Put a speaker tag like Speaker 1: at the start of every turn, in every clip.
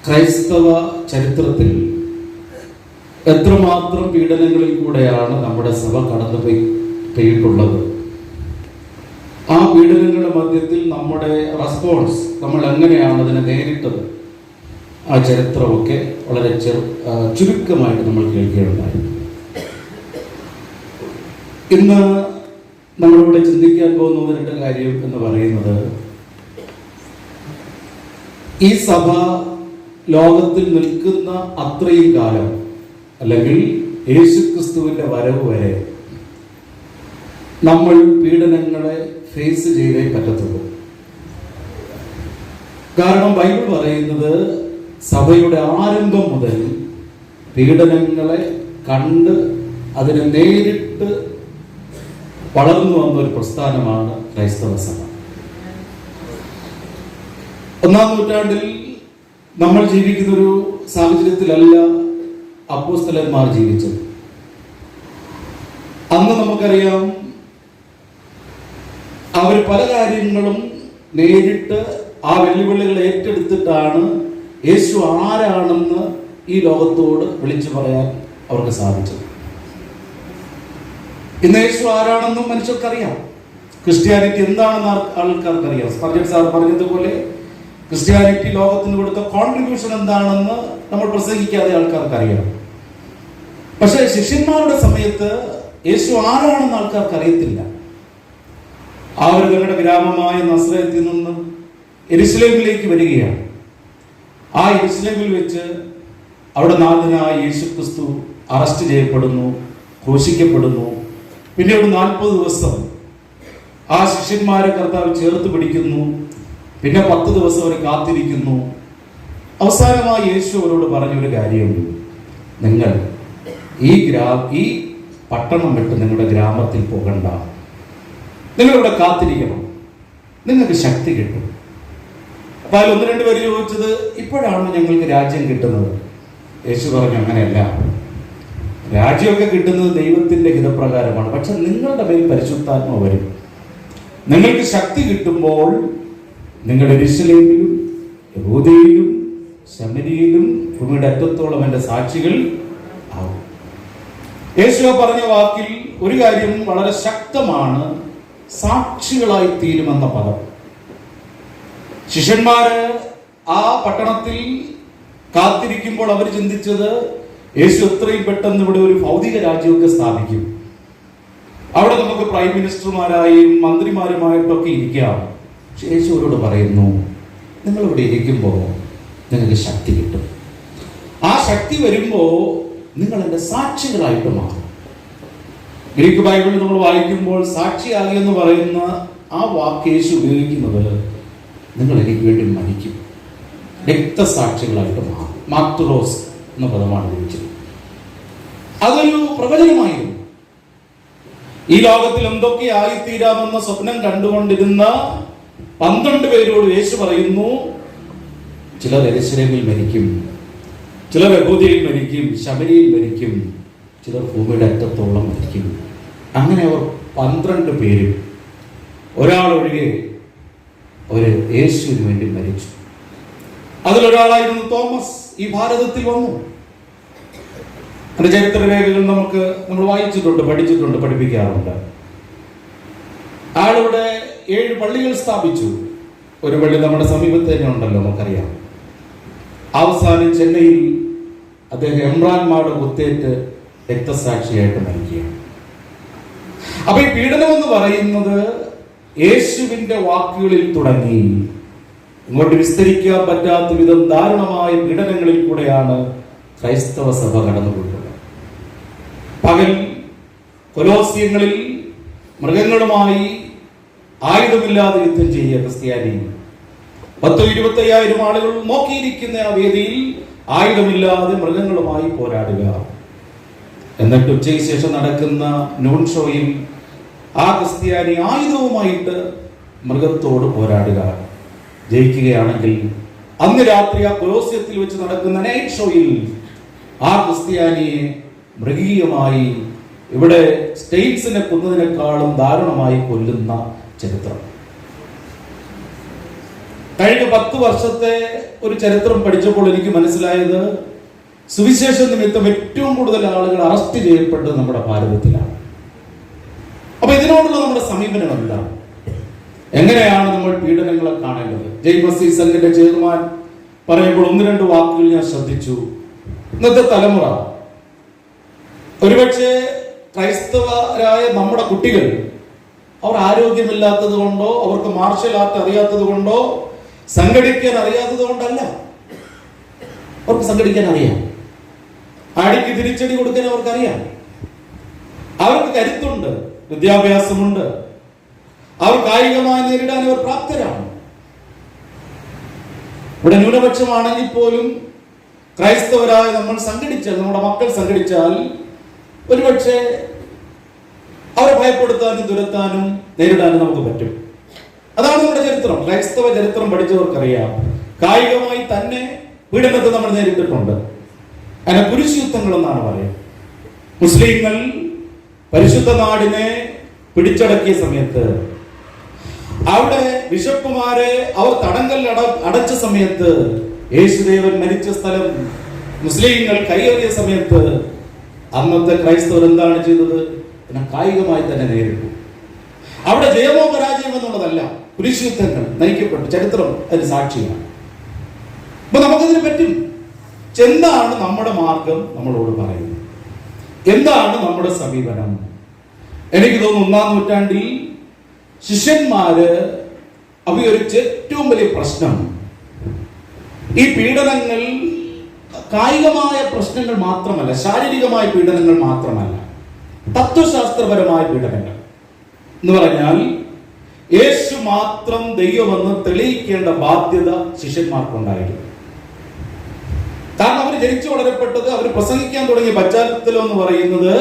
Speaker 1: ക്രൈസ്തവ ചരിത്രത്തിൽ എത്രമാത്രം പീഡനങ്ങളിൽ കൂടെയാണ് നമ്മുടെ സഭ കടന്നു പോയിട്ടുള്ളത്. ആ പീഡനങ്ങളുടെ മധ്യത്തിൽ നമ്മുടെ റെസ്പോൺസ്, നമ്മൾ എങ്ങനെയാണ് അതിനെ നേരിട്ടത്, ആ ചരിത്രമൊക്കെ വളരെ ചുരുക്കമായിട്ട് നമ്മൾ കേൾക്കുകയുണ്ടായി. ഇന്ന് നമ്മളിവിടെ ചിന്തിക്കാൻ പോകുന്ന രണ്ട് കാര്യം എന്ന് പറയുന്നത്, ഈ സഭ ലോകത്തിൽ നിൽക്കുന്ന അത്രയും കാലം, അല്ലെങ്കിൽ യേശുക്രിസ്തുവിന്റെ വരവ് വരെ നമ്മൾ പീഡനങ്ങളെ ഫേസ് ചെയ്തേ പറ്റത്തുള്ളൂ. കാരണം ബൈബിൾ പറയുന്നത് സഭയുടെ ആരംഭം മുതൽ പീഡനങ്ങളെ കണ്ട് അതിനെ നേരിട്ട് വളർന്നു വന്ന ഒരു പ്രസ്ഥാനമാണ് ക്രൈസ്തവ സഭ. 1-ാം നൂറ്റാണ്ടിൽ നമ്മൾ ജീവിക്കുന്നൊരു സാഹചര്യത്തിലല്ല അപ്പോസ്തലന്മാർ ജീവിച്ചത്. അന്ന് നമുക്കറിയാം, അവർ പല കാര്യങ്ങളും നേരിട്ട് ആ വെല്ലുവിളികൾ ഏറ്റെടുത്തിട്ടാണ് യേശു ആരാണെന്ന് ഈ ലോകത്തോട് വിളിച്ചു പറയാൻ അവർക്ക് സാധിച്ചത്. ഇന്ന് യേശു ആരാണെന്നും മനുഷ്യർക്കറിയാം. ക്രിസ്ത്യാനിറ്റി എന്താണെന്ന് ആൾക്കാർക്കറിയാം. സ്പർജൻ സാർ പറഞ്ഞതുപോലെ ക്രിസ്ത്യാനിറ്റി ലോകത്തിന് കൊടുത്ത കോൺട്രിബ്യൂഷൻ എന്താണെന്ന് നമ്മൾ പ്രസംഗിക്കാതെ ആൾക്കാർക്കറിയാം. പക്ഷെ ശിഷ്യന്മാരുടെ സമയത്ത് യേശു ആരാണെന്ന് ആൾക്കാർക്ക് അറിയത്തില്ല. അവർ തങ്ങളുടെ ഗ്രാമമായ നസ്രയത്തിൽ നിന്ന് യെരുശലേമിലേക്ക് വരികയാണ്. ആ യെരുശലേമിൽ വെച്ച് അവിടെ നാഥനായ യേശുക്രിസ്തു അറസ്റ്റ് ചെയ്യപ്പെടുന്നു, ക്രൂശിക്കപ്പെടുന്നു. പിന്നീട് 40 ദിവസം ആ ശിഷ്യന്മാരെ കർത്താവ് ചേർത്ത് പിടിക്കുന്നു. പിന്നെ 10 ദിവസം അവർ കാത്തിരിക്കുന്നു. അവസാനമായി യേശു അവരോട് പറഞ്ഞൊരു കാര്യം, നിങ്ങൾ ഈ പട്ടണം വിട്ട് നിങ്ങളുടെ ഗ്രാമത്തിൽ പോകണ്ട, നിങ്ങളിവിടെ കാത്തിരിക്കണം, നിങ്ങൾക്ക് ശക്തി കിട്ടും. അപ്പോൾ അതിൽ 1-2 പേര് ചോദിച്ചത്, ഇപ്പോഴാണ് ഞങ്ങൾക്ക് രാജ്യം കിട്ടുന്നത്? യേശു പറഞ്ഞു, അങ്ങനെയല്ല, രാജ്യമൊക്കെ കിട്ടുന്നത് ദൈവത്തിന്റെ ഹിതപ്രകാരമാണ്. പക്ഷെ നിങ്ങളുടെ മേൽ പരിശുദ്ധാത്മാവ് വരും. നിങ്ങൾക്ക് ശക്തി കിട്ടുമ്പോൾ നിങ്ങൾ യെരുശലേമിലും യഹൂദയിലും ശമരിയിലും ഭൂമിയുടെ അറ്റത്തോളം എൻ്റെ സാക്ഷികൾ ആവും. യേശു പറഞ്ഞ വാക്കിൽ ഒരു കാര്യം വളരെ ശക്തമാണ്, സാക്ഷികളായി തീരുമെന്ന പദം. ശിഷ്യന്മാര് ആ പട്ടണത്തിൽ കാത്തിരിക്കുമ്പോൾ അവർ ചിന്തിച്ചത്, യേശു എത്രയും പെട്ടെന്ന് ഇവിടെ ഒരു ഭൗതിക രാജ്യമൊക്കെ സ്ഥാപിക്കും, അവിടെ നമുക്ക് പ്രൈം മിനിസ്റ്റർമാരായും മന്ത്രിമാരുമായിട്ടൊക്കെ ഇരിക്കാം. പക്ഷെ യേശു അവരോട് പറയുന്നു, നിങ്ങൾ ഇവിടെ ഇരിക്കുമ്പോൾ നിങ്ങൾക്ക് ശക്തി കിട്ടും. ആ ശക്തി വരുമ്പോൾ നിങ്ങൾ എൻ്റെ സാക്ഷികളായിട്ട് മാറും. ഗ്രീക്ക് ബൈബിളിൽ നമ്മൾ വായിക്കുമ്പോൾ സാക്ഷിയാകി എന്ന് പറയുന്ന ആ വാക്ക് യേശു ഉപയോഗിക്കുന്നത്, നിങ്ങൾ എനിക്ക് വേണ്ടി മരിക്കും, രക്തസാക്ഷികളായിട്ട് മാറും. മാർട്ടിറോസ് എന്ന പദമാണ് ഉപയോഗിച്ചത്. അതൊരു പ്രവചനമായിരുന്നു. ഈ ലോകത്തിൽ എന്തൊക്കെ ആയിത്തീരാമെന്ന സ്വപ്നം കണ്ടുകൊണ്ടിരുന്ന 12 പേരോട് യേശു പറയുന്നു, ചിലർ യെരുശലേമിൽ മരിക്കും, ചിലർ യഹൂദയിൽ മരിക്കും, ശമരിയിൽ മരിക്കും, ചിലർ ഭൂമിയുടെ അറ്റത്തോളം മരിക്കും. അങ്ങനെ അവർ 12 പേരും ഒരാളൊഴികെ അവർ യേശുവിന് വേണ്ടി മരിച്ചു. അതിലൊരാളായിരുന്നു തോമസ്. ഈ ഭാരതത്തിൽ വന്നു. അതിന്റെ ചരിത്രരേഖകൾ നമ്മൾ വായിച്ചിട്ടുണ്ട്, പഠിച്ചിട്ടുണ്ട്, പഠിപ്പിക്കാറുണ്ട്. ആളിവിടെ 7 പള്ളികൾ സ്ഥാപിച്ചു. ഒരു പള്ളി നമ്മുടെ സമീപത്ത് തന്നെ ഉണ്ടല്ലോ, നമുക്കറിയാം. അവസാനം ചെന്നൈയിൽ അദ്ദേഹം എംബ്രാൻമാരുടെ കുത്തേറ്റ് രക്തസാക്ഷിയായിട്ട് മരിക്കുകയാണ്. അപ്പൊ ഈ പീഡനം എന്ന് പറയുന്നത് യേശുവിന്റെ വാക്കുകളിൽ തുടങ്ങി ഇങ്ങോട്ട് വിസ്തരിക്കാൻ പറ്റാത്ത വിധം ദാരുണമായ പീഡനങ്ങളിൽ കൂടെയാണ് ക്രൈസ്തവ സഭ കടന്നുപോയിട്ടുള്ളത്. പകൽ കൊലോസ്യങ്ങളിൽ മൃഗങ്ങളുമായി ആയുധമില്ലാതെ യുദ്ധം ചെയ്യുക ക്രിസ്ത്യാനി. 10-25,000 ആളുകൾ നോക്കിയിരിക്കുന്ന ആ വേദിയിൽ ആയുധമില്ലാതെ മൃഗങ്ങളുമായി പോരാടുക. എന്നിട്ട് ഉച്ചയ്ക്ക് ശേഷം നടക്കുന്ന നൂൺ ഷോയിൽ ആ ക്രിസ്ത്യാനി ആയുധവുമായിട്ട് മൃഗത്തോട് പോരാടുക. ജയിക്കുകയാണെങ്കിൽ അന്ന് രാത്രി ആ കൊലോസ്യത്തിൽ വെച്ച് നടക്കുന്ന നൈറ്റ് ഷോയിൽ ആ ക്രിസ്ത്യാനിയെ മൃഗീയമായി, ഇവിടെ സ്റ്റേറ്റ്സിനെ കൊന്നതിനേക്കാളും ദാരുണമായി കൊല്ലുന്ന ചരിത്രം. കഴിഞ്ഞ 10 വർഷത്തെ ഒരു ചരിത്രം പഠിച്ചപ്പോൾ എനിക്ക് മനസ്സിലായത്, സുവിശേഷ നിമിത്തം ഏറ്റവും കൂടുതൽ ആളുകൾ അറസ്റ്റ് ചെയ്യപ്പെട്ടത് നമ്മുടെ ഭാരതത്തിലാണ്. അപ്പൊ ഇതിനോടുള്ള നമ്മുടെ സമീപനം എന്താണ്? എങ്ങനെയാണ് നമ്മൾ പീഡനങ്ങളെ കാണേണ്ടത്? ജെയ്മസി സംഘിന്റെ ചെയർമാൻ പറയുമ്പോൾ 1-2 വാക്കുകൾ ഞാൻ ശ്രദ്ധിച്ചു. ഇന്നത്തെ തലമുറ, ഒരുപക്ഷെ ക്രൈസ്തവരായ നമ്മുടെ കുട്ടികൾ, അവർ ആരോഗ്യമില്ലാത്തത് കൊണ്ടോ അവർക്ക് മാർഷൽ ആർട്ട് അറിയാത്തത് കൊണ്ടോ സംഘടിക്കാൻ അറിയാത്തത് കൊണ്ടല്ല. അവർക്ക് സംഘടിക്കാൻ അറിയാം, അടിക്ക് തിരിച്ചടി കൊടുക്കാൻ അവർക്കറിയാം, അവർക്ക് കരുത്തുണ്ട്, വിദ്യാഭ്യാസമുണ്ട്, അവർ കായികമായി നേരിടാൻ അവർ പ്രാപ്തരാണ്. ഇവിടെ ന്യൂനപക്ഷമാണെങ്കിൽ പോലും ക്രൈസ്തവരായ നമ്മൾ സംഘടിച്ചാൽ, നമ്മുടെ മക്കൾ സംഘടിച്ചാൽ, ഒരുപക്ഷെ അവരെ ഭയപ്പെടുത്താനും തുരത്താനും നേരിടാനും നമുക്ക് പറ്റും. അതാണ് നമ്മുടെ ചരിത്രം. ക്രൈസ്തവ ചരിത്രം പഠിച്ചവർക്കറിയാം, കായികമായി തന്നെ പീഡനത്തെ നമ്മൾ നേരിട്ടിട്ടുണ്ട്. അതിനെ കുരിശുയുദ്ധങ്ങൾ എന്നാണ് പറയുക. മുസ്ലിങ്ങൾ പരിശുദ്ധ നാടിനെ പിടിച്ചടക്കിയ സമയത്ത്, അവിടെ ബിഷപ്പുമാരെ അവർ തടങ്കലിൽ അടച്ച സമയത്ത്, യേശുദേവൻ മരിച്ച സ്ഥലം മുസ്ലിങ്ങൾ കൈയേറിയ സമയത്ത്, അന്നത്തെ ക്രൈസ്തവർ എന്താണ് ചെയ്തത്? പിന്നെ കായികമായി തന്നെ നേരിട്ടു. അവിടെ ജയമോ പരാജയം എന്നുള്ളതല്ല, കുരിശുയുദ്ധങ്ങൾ നയിക്കപ്പെട്ടു. ചരിത്രം അതിന് സാക്ഷിയാണ്. അപ്പൊ നമുക്കതിന് പറ്റും. എന്താണ് നമ്മുടെ മാർഗം? നമ്മളോട് പറയുന്നത് എന്താണ് നമ്മുടെ സമീപനം? എനിക്ക് തോന്നുന്നു 1-ാം നൂറ്റാണ്ടിൽ ശിഷ്യന്മാര് അഭികരിച്ച ഏറ്റവും വലിയ പ്രശ്നം ഈ പീഡനങ്ങൾ കായികമായ പ്രശ്നങ്ങൾ മാത്രമല്ല, ശാരീരികമായ പീഡനങ്ങൾ മാത്രമല്ല, തത്വശാസ്ത്രപരമായ പീഡനങ്ങൾ എന്ന് പറഞ്ഞാൽ യേശു മാത്രം ദൈവമെന്ന് തെളിയിക്കേണ്ട ബാധ്യത ശിഷ്യന്മാർക്കുണ്ടായിരുന്നു. കാരണം അവർ ജനിച്ചു വളരപ്പെട്ടത്, അവർ പ്രസംഗിക്കാൻ തുടങ്ങിയ പശ്ചാത്തലം എന്ന് പറയുന്നത്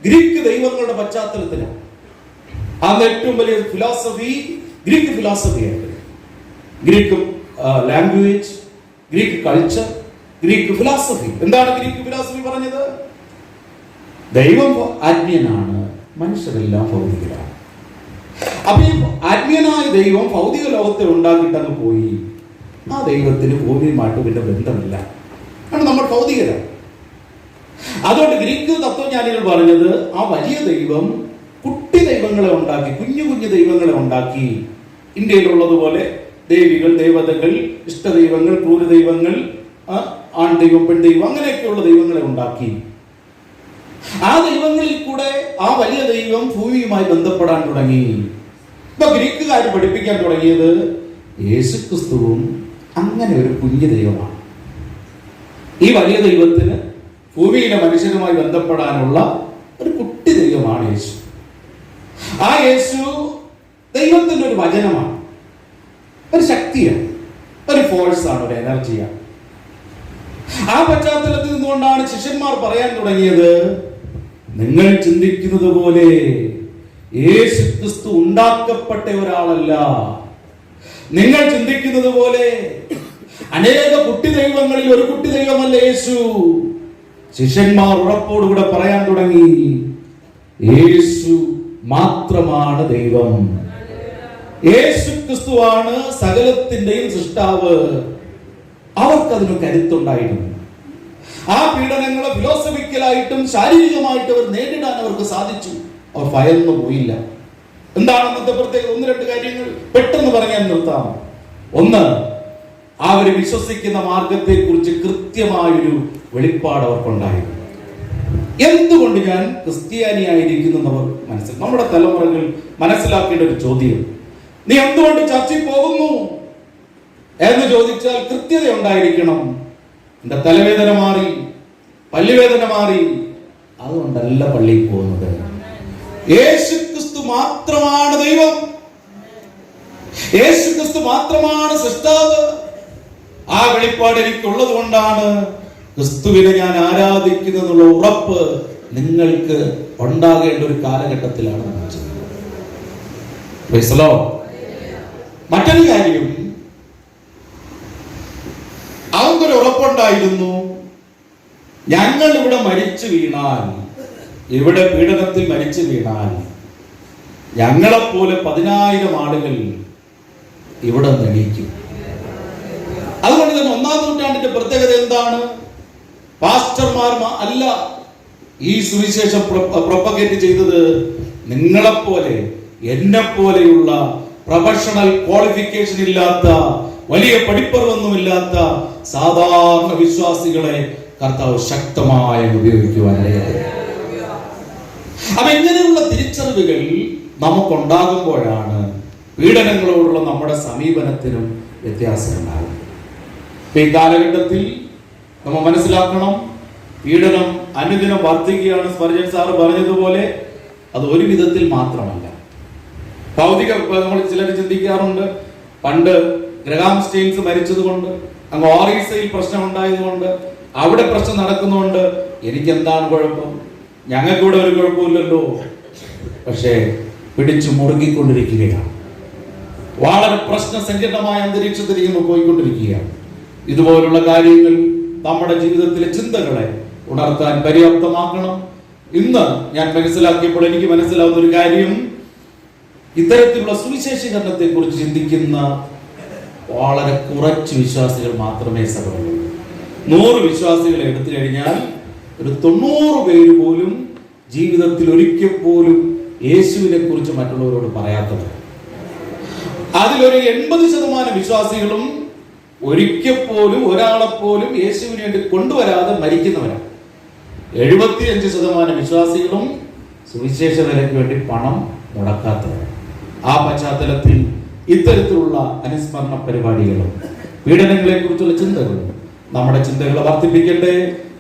Speaker 1: ഗ്രീക്ക് ദൈവങ്ങളുടെ പശ്ചാത്തലത്തിലാണ്. അന്ന് ഏറ്റവും വലിയ ഫിലോസഫി ഗ്രീക്ക് ഫിലോസഫിയായിരുന്നു. Greek language, Greek culture, Greek philosophy. എന്താണ് ഗ്രീക്ക് ഫിലോസഫി പറഞ്ഞത്? ദൈവം ആത്മീയനാണ്, മനുഷ്യരെല്ലാം ഭൗതികരാണ്. അപ്പൊ ഈ ആത്മീയനായ ദൈവം ഭൗതിക ലോകത്തെ ഉണ്ടാക്കിയിട്ടങ്ങ് പോയി. ആ ദൈവത്തിന് ഭൂമിയുമായിട്ട് പിന്നെ ബന്ധമില്ല, കാരണം നമ്മൾ ഭൗതികരാണ്. അതുകൊണ്ട് ഗ്രീക്ക് തത്വജ്ഞാനികൾ പറഞ്ഞത്, ആ വലിയ ദൈവം കുട്ടി ദൈവങ്ങളെ ഉണ്ടാക്കി, കുഞ്ഞു കുഞ്ഞു ദൈവങ്ങളെ ഉണ്ടാക്കി. ഇന്ത്യയിലുള്ളതുപോലെ ദേവികൾ, ദേവതകൾ, ഇഷ്ടദൈവങ്ങൾ, ക്രൂരദൈവങ്ങൾ, ആൺ ദൈവം, പെൺ ദൈവം, അങ്ങനെയൊക്കെയുള്ള ദൈവങ്ങളെ ഉണ്ടാക്കി. ആ ദൈവങ്ങളിൽ കൂടെ ആ വലിയ ദൈവം ഭൂമിയുമായി ബന്ധപ്പെടാൻ തുടങ്ങി. ഇപ്പൊ ഗ്രീക്കുകാർ പഠിപ്പിക്കാൻ തുടങ്ങിയത് യേശുക്രിസ്തുവും അങ്ങനെ ഒരു കുഞ്ഞു ദൈവമാണ്. ഈ വലിയ ദൈവത്തിന് ഭൂമിയിലെ മനുഷ്യനുമായി ബന്ധപ്പെടാനുള്ള ഒരു കുട്ടി ദൈവമാണ് യേശു. ആ യേശു ദൈവത്തിന്റെ ഒരു വചനമാണ്, ഒരു ശക്തിയാണ്, ഒരു ഫോഴ്സാണ്, ഒരു എനർജിയാണ്. ആ പശ്ചാത്തലത്തിൽ നിന്നുകൊണ്ടാണ് ശിഷ്യന്മാർ പറയാൻ തുടങ്ങിയത്, നിങ്ങൾ ചിന്തിക്കുന്നത് പോലെ യേശു ക്രിസ്തു ഉണ്ടാക്കപ്പെട്ട ഒരാളല്ല. നിങ്ങൾ ചിന്തിക്കുന്നത് പോലെ അനേക കുട്ടി ദൈവങ്ങളിൽ ഒരു കുട്ടി ദൈവമല്ല യേശു. ശിഷ്യന്മാർ ഉറപ്പോടുകൂടെ പറയാൻ തുടങ്ങി, യേശു മാത്രമാണ് ദൈവം, യേശു ക്രിസ്തുവാണ് സകലത്തിന്റെയും സൃഷ്ടാവ്. അവർക്കതിന് കരുത്തുണ്ടായിരുന്നു. ആ പീഡനങ്ങളെ ഫിലോസഫിക്കലായിട്ടും ശാരീരികമായിട്ടും അവർ നേരിടാൻ അവർക്ക് സാധിച്ചു. അവർ ഭയന്നു പോയില്ല. എന്താണ് അന്നത്തെ പ്രത്യേകത? 1-2 കാര്യങ്ങൾ പെട്ടെന്ന് പറയാൻ നിർത്താം. ഒന്ന്, അവർ വിശ്വസിക്കുന്ന മാർഗത്തെ കുറിച്ച് കൃത്യമായൊരു വെളിപ്പാട് അവർക്കുണ്ടായിരുന്നു. എന്തുകൊണ്ട് ഞാൻ ക്രിസ്ത്യാനിയായിരിക്കുന്നവർ മനസ്സിലാക്കും. നമ്മുടെ തലമുറകൾ മനസ്സിലാക്കേണ്ട ഒരു ചോദ്യം, നീ എന്തുകൊണ്ട് ചർച്ചിൽ പോകുന്നു എന്ന് ചോദിച്ചാൽ കൃത്യത ഉണ്ടായിരിക്കണം. എന്റെ തലവേദന മാറി, പല്ലുവേദന മാറി, അതുകൊണ്ടല്ല പള്ളിയിൽ പോകുന്നത്. യേശു ക്രിസ്തു മാത്രമാണ് ദൈവം, യേശു ക്രിസ്തു മാത്രമാണ് സൃഷ്ടാവ്. ആ വെളിപ്പാട് എനിക്കുള്ളത് കൊണ്ടാണ് ക്രിസ്തുവിനെ ഞാൻ ആരാധിക്കുന്നതെന്നുള്ള ഉറപ്പ് നിങ്ങൾക്ക് ഉണ്ടാകേണ്ട ഒരു കാലഘട്ടത്തിലാണ് നമ്മൾ ചെയ്യുന്നത്. മറ്റൊരു കാര്യം, അവർക്കൊരു ഉറപ്പുണ്ടായിരുന്നു, ഞങ്ങൾ ഇവിടെ മരിച്ചു വീണാൽ, ഇവിടെ പീഡനത്തിൽ മരിച്ചു വീണാൽ, ഞങ്ങളെപ്പോലെ 10,000 ആളുകൾ ഇവിടെ നടിക്കും. അതുകൊണ്ട് തന്നെ 1-ാം നൂറ്റാണ്ടിന്റെ പ്രത്യേകത എന്താണ്? പാസ്റ്റർമാർ അല്ല ഈ സുവിശേഷം പ്രൊപ്പഗേറ്റ് ചെയ്തത്. നിങ്ങളെപ്പോലെ എന്നെപ്പോലെയുള്ള പ്രൊഫഷണൽ ക്വാളിഫിക്കേഷൻ ഇല്ലാത്ത, വലിയ പഠിപ്പറിവൊന്നുമില്ലാത്ത സാധാരണ വിശ്വാസികളെ കർത്താവ് ശക്തമായി ഉപയോഗിക്കുവാനായി. അപ്പൊ ഇങ്ങനെയുള്ള തിരിച്ചറിവുകൾ നമുക്കുണ്ടാകുമ്പോഴാണ് പീഡനങ്ങളോടുള്ള നമ്മുടെ സമീപനത്തിനും വ്യത്യാസമുണ്ടാകും. ഈ കാലഘട്ടത്തിൽ നമ്മൾ മനസ്സിലാക്കണം, പീഡനം അനുദിനം വർദ്ധിക്കുകയാണ്. സ്പർജൻ സാറ് പറഞ്ഞതുപോലെ അത് ഒരു വിധത്തിൽ മാത്രമല്ല. ഭൗതിക, നമ്മൾ ചിലർ ചിന്തിക്കാറുണ്ട്, പണ്ട് ഗ്രഹാം സ്റ്റെയിൻസ് മരിച്ചത് കൊണ്ട്, അങ്ങ് ഓറീസയിൽ പ്രശ്നം ഉണ്ടായതുകൊണ്ട്, അവിടെ പ്രശ്നം നടക്കുന്നതുകൊണ്ട് എനിക്കെന്താണ് കുഴപ്പം, ഞങ്ങൾക്കിവിടെ ഒരു കുഴപ്പമില്ലല്ലോ. പക്ഷേ പിടിച്ചു മുറുകിക്കൊണ്ടിരിക്കുകയാണ്. വളരെ പ്രശ്ന സങ്കീർണമായ അന്തരീക്ഷത്തിലേക്ക് പോയിക്കൊണ്ടിരിക്കുകയാണ്. ഇതുപോലുള്ള കാര്യങ്ങൾ നമ്മുടെ ജീവിതത്തിലെ ചിന്തകളെ ഉണർത്താൻ പര്യാപ്തമാക്കണം. ഇന്ന് ഞാൻ മനസ്സിലാക്കിയപ്പോൾ എനിക്ക് മനസ്സിലാവുന്ന ഒരു കാര്യം, ഇത്തരത്തിലുള്ള സുവിശേഷീകരണത്തെ കുറിച്ച് ചിന്തിക്കുന്ന വളരെ കുറച്ച് വിശ്വാസികൾ മാത്രമേ സഭയുള്ളൂ. 100 വിശ്വാസികളെ എടുത്തു കഴിഞ്ഞാൽ ഒരു 90 പേര് പോലും ജീവിതത്തിൽ ഒരിക്കൽ പോലും യേശുവിനെ കുറിച്ച് മറ്റുള്ളവരോട് പറയാത്തവർ. അതിലൊരു 80% വിശ്വാസികളും ഒരിക്കൽ പോലും ഒരാളെപ്പോലും യേശുവിന് വേണ്ടി കൊണ്ടുവരാതെ മരിക്കുന്നവരാണ്. 75% വിശ്വാസികളും സുവിശേഷ വിലയ്ക്ക് വേണ്ടി പണം മുടക്കാത്തവരാണ്. ആ പശ്ചാത്തലത്തിൽ ഇത്തരത്തിലുള്ള അനുസ്മരണ പരിപാടികളും പീഡനങ്ങളെ കുറിച്ചുള്ള ചിന്തകളും നമ്മുടെ ചിന്തകളെ വർദ്ധിപ്പിക്കട്ടെ.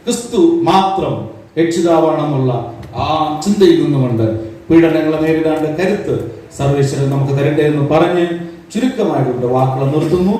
Speaker 1: ക്രിസ്തു മാത്രം രക്ഷിതാവാണെന്നുള്ള ആ ചിന്തയിൽ നിന്നുകൊണ്ട് പീഡനങ്ങളെ നേരിടാണ്ട് കരുത്ത് സർവേശ്വരൻ നമുക്ക് തരട്ടെ എന്ന് പറഞ്ഞ് ചുരുക്കമായിട്ട് വാക്കുകൾ നിർത്തുന്നു.